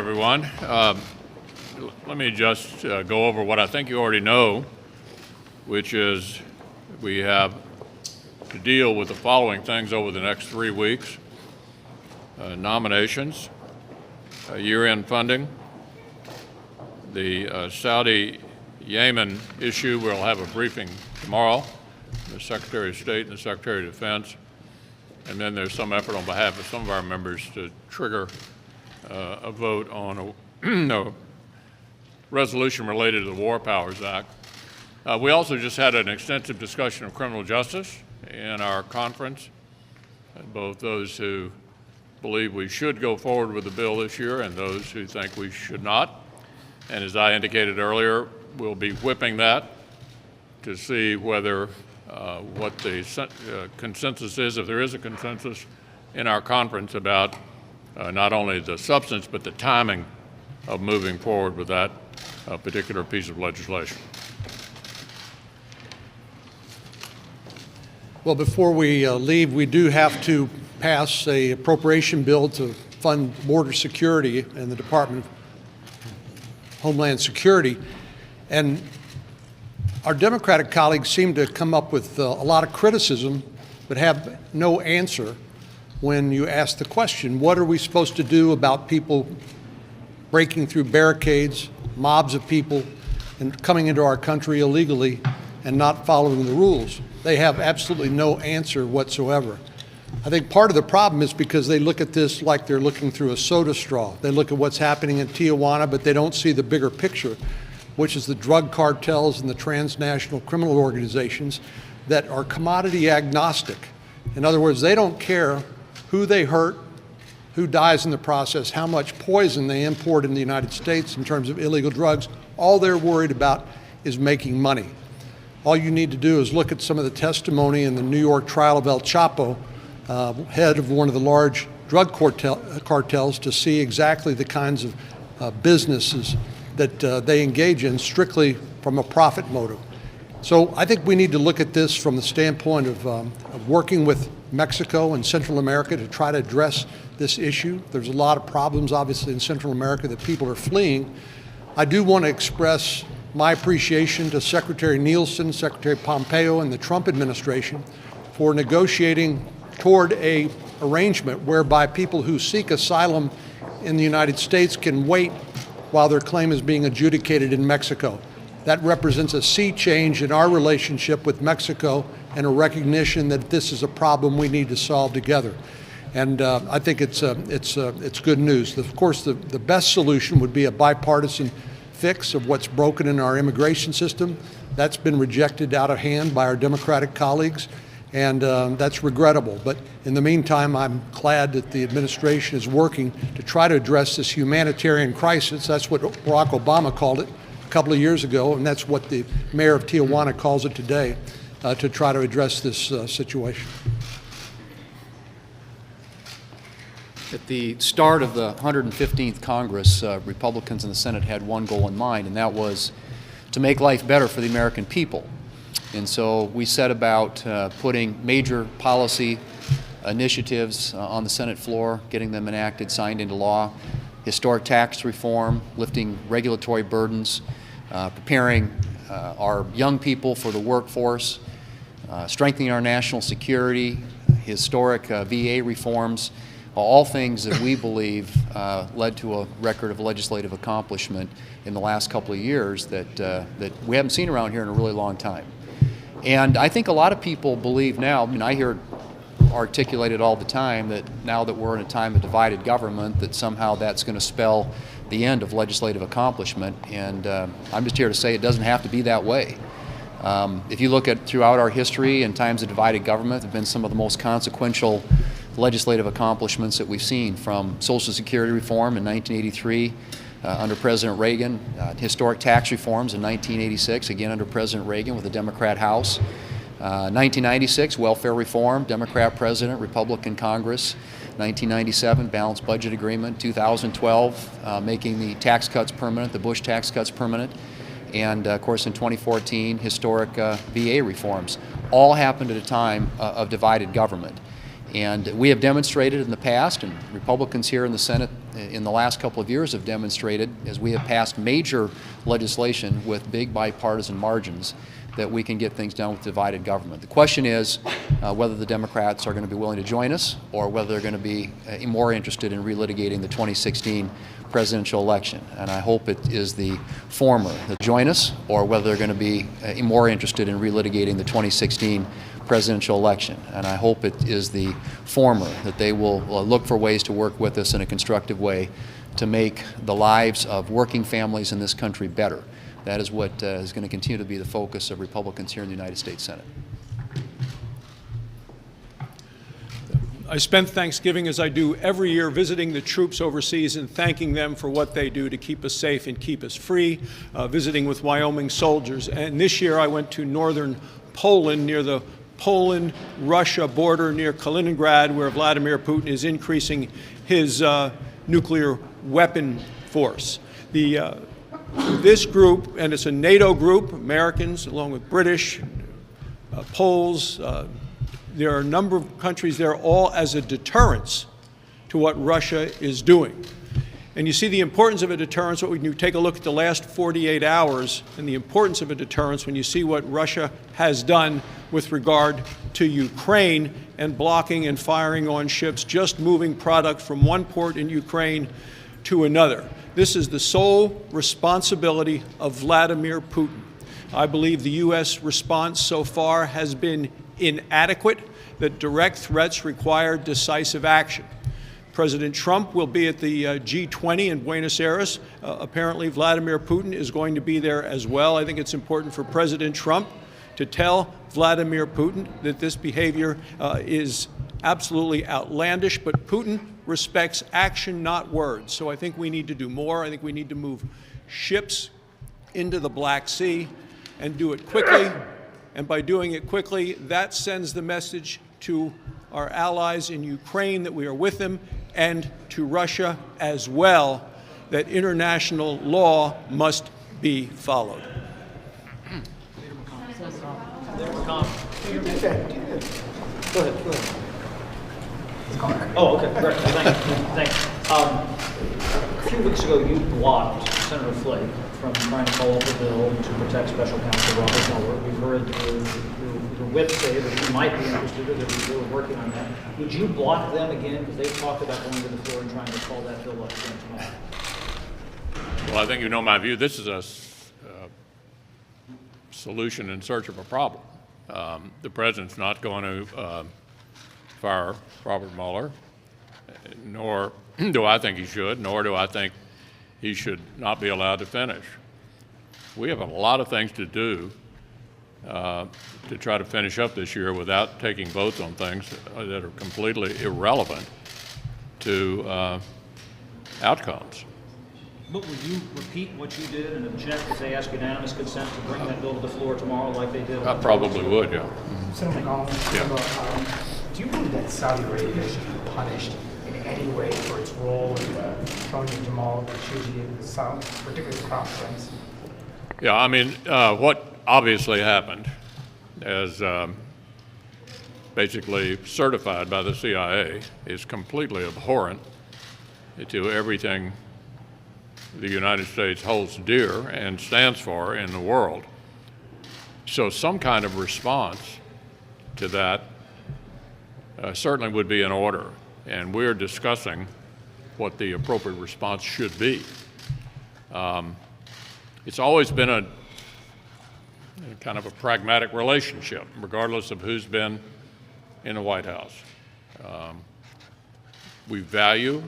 everyone. Let me just go over what I think you already know, which is we have to deal with the following things over the next 3 weeks. Nominations, year-end funding, the Saudi-Yemen issue. We'll have a briefing tomorrow, the Secretary of State and the Secretary of Defense. And then there's some effort on behalf of some of our members to trigger a vote on a resolution related to the War Powers Act. We also just had an extensive discussion of criminal justice in our conference, both those who believe we should go forward with the bill this year and those who think we should not. And as I indicated earlier, we'll be whipping that to see whether what the consensus is, if there is a consensus in our conference about not only the substance but the timing of moving forward with that particular piece of legislation. Well, before we leave, we do have to pass an appropriation bill to fund border security and the Department of Homeland Security. And our Democratic colleagues seem to come up with a lot of criticism but have no answer when you ask the question, what are we supposed to do about people breaking through barricades, mobs of people, and coming into our country illegally and not following the rules? They have absolutely no answer whatsoever. I think part of the problem is because they look at this like they're looking through a soda straw. They look at what's happening in Tijuana, but they don't see the bigger picture, which is the drug cartels and the transnational criminal organizations that are commodity agnostic. In other words, they don't care who they hurt, who dies in the process, how much poison they import in the United States in terms of illegal drugs. All they're worried about is making money. All you need to do is look at some of the testimony in the New York trial of El Chapo, head of one of the large drug cartels, to see exactly the kinds of businesses that they engage in strictly from a profit motive. So I think we need to look at this from the standpoint of working with Mexico and Central America to try to address this issue. There's a lot of problems, obviously, in Central America that people are fleeing. I do want to express my appreciation to Secretary Nielsen, Secretary Pompeo, and the Trump administration for negotiating toward an arrangement whereby people who seek asylum in the United States can wait while their claim is being adjudicated in Mexico. That represents a sea change in our relationship with Mexico and a recognition that this is a problem we need to solve together. And I think it's good news. Of course, the best solution would be a bipartisan fix of what's broken in our immigration system. That's been rejected out of hand by our Democratic colleagues, and that's regrettable. But in the meantime, I'm glad that the administration is working to try to address this humanitarian crisis. That's what Barack Obama called it a couple of years ago, and that's what the mayor of Tijuana calls it today, to try to address this situation. At the start of the 115th Congress, Republicans in the Senate had one goal in mind, and that was to make life better for the American people. And so we set about putting major policy initiatives on the Senate floor, getting them enacted, signed into law, historic tax reform, lifting regulatory burdens, preparing our young people for the workforce, strengthening our national security, historic VA reforms, all things that we believe led to a record of legislative accomplishment in the last couple of years that we haven't seen around here in a really long time. And I think a lot of people believe now, I mean, I hear it articulated all the time that now that we're in a time of divided government, that somehow that's going to spell the end of legislative accomplishment. And I'm just here to say it doesn't have to be that way. If you look at throughout our history in times of divided government, there have been some of the most consequential legislative accomplishments that we've seen, from Social Security reform in 1983 under President Reagan, historic tax reforms in 1986, again under President Reagan with a Democrat House, 1996 welfare reform, Democrat President, Republican Congress, 1997 balanced budget agreement, 2012 making the tax cuts permanent, the Bush tax cuts permanent, and of course in 2014 historic VA reforms. All happened at a time of divided government. And we have demonstrated in the past, and Republicans here in the Senate in the last couple of years have demonstrated, as we have passed major legislation with big bipartisan margins, that we can get things done with divided government. The question is whether the Democrats are going to be willing to join us, or whether they're going to be more interested in relitigating the 2016 presidential election. And I hope it is the former, that join us, or whether they're going to be more interested in relitigating the 2016 presidential election. And I hope it is the former, that they will look for ways to work with us in a constructive way to make the lives of working families in this country better. That is what is going to continue to be the focus of Republicans here in the United States Senate. I spent Thanksgiving, as I do every year, visiting the troops overseas and thanking them for what they do to keep us safe and keep us free, visiting with Wyoming soldiers. And this year I went to northern Poland, near the Poland-Russia border, near Kaliningrad, where Vladimir Putin is increasing his nuclear weapon force. This group, and it's a NATO group, Americans along with British, Poles, there are a number of countries there, all as a deterrence to what Russia is doing. And you see the importance of a deterrence when you take a look at the last 48 hours and the importance of a deterrence when you see what Russia has done with regard to Ukraine and blocking and firing on ships, just moving product from one port in Ukraine to another. This is the sole responsibility of Vladimir Putin. I believe the U.S. response so far has been inadequate, that direct threats require decisive action. President Trump will be at the G20 in Buenos Aires. Apparently, Vladimir Putin is going to be there as well. I think it's important for President Trump to tell Vladimir Putin that this behavior is absolutely outlandish, but Putin respects action, not words. So I think we need to do more. I think we need to move ships into the Black Sea and do it quickly. And by doing it quickly, that sends the message to our allies in Ukraine that we are with them, and to Russia as well, that international law must be followed. Go ahead. Oh, okay, great. Thanks. A few weeks ago, you blocked Senator Flake from trying to call up a bill to protect Special Counsel Robert Mueller. We've heard your whip say that he might be interested, or that they were working on that. Would you block them again? Because they've talked about going to the floor and trying to call that bill up again tomorrow. Well, I think you know my view. This is a solution in search of a problem. The president's not going to fire Robert Mueller, nor do I think he should, nor do I think he should not be allowed to finish. We have a lot of things to do to try to finish up this year without taking votes on things that are completely irrelevant to outcomes. But would you repeat what you did and object if they ask unanimous consent to bring that bill to the floor tomorrow like they did? I probably would, yeah. Senator McConnell, Yeah. Do you believe that Saudi Arabia should be punished in any way for its role in throwing Jamal Khashoggi in the South, particularly the Crown Prince? Yeah, I mean, what obviously happened, as basically certified by the CIA, is completely abhorrent to everything the United States holds dear and stands for in the world. So some kind of response to that certainly would be in order, and we're discussing what the appropriate response should be. It's always been a kind of a pragmatic relationship, regardless of who's been in the White House. We value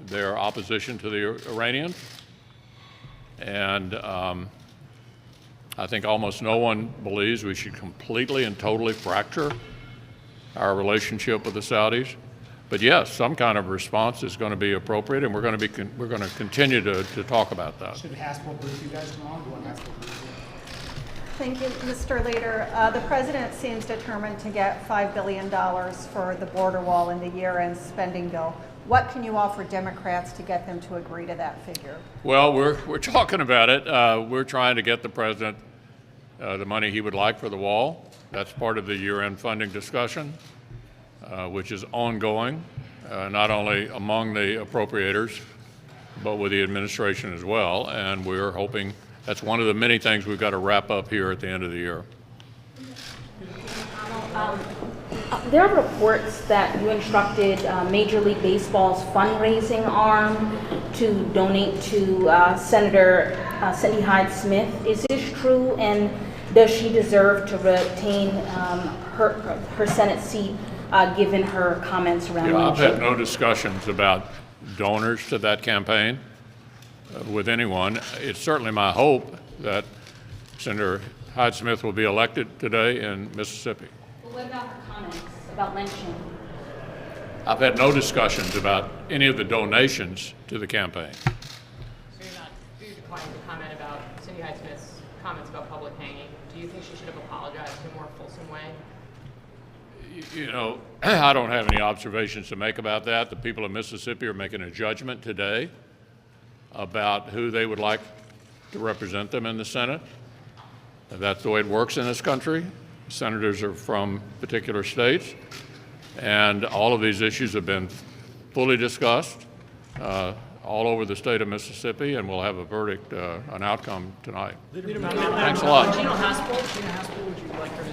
their opposition to the Iranians, and I think almost no one believes we should completely and totally fracture our relationship with the Saudis. But yes, some kind of response is going to be appropriate, and we're going to continue to talk about that. Should Haspel brief you guys tomorrow? Do you want Haspel brief you? Thank you, Mr. Leader. The President seems determined to get $5 billion for the border wall in the year-end spending bill. What can you offer Democrats to get them to agree to that figure? Well, we're talking about it. We're trying to get the President the money he would like for the wall. That's part of the year-end funding discussion. which is ongoing, not only among the appropriators, but with the administration as well. And we're hoping that's one of the many things we've got to wrap up here at the end of the year. There are reports that you instructed Major League Baseball's fundraising arm to donate to Senator Cindy Hyde-Smith. Is this true, and does she deserve to retain her Senate seat given her comments around I've lynching? had no discussions about donors to that campaign with anyone. It's certainly my hope that Senator Hyde-Smith will be elected today in Mississippi. Well, what about her comments about lynching? I've had no discussions about any of the donations to the campaign. So you're declining to comment about Cindy Hyde-Smith's comments about public hanging. Do you think she should have apologized in a more fulsome way? You know, I don't have any observations to make about that. The people of Mississippi are making a judgment today about who they would like to represent them in the Senate. That's the way it works in this country. Senators are from particular states, and all of these issues have been fully discussed all over the state of Mississippi, and we'll have a verdict, an outcome tonight. Thanks a lot. Gina Haspel, would you like her to?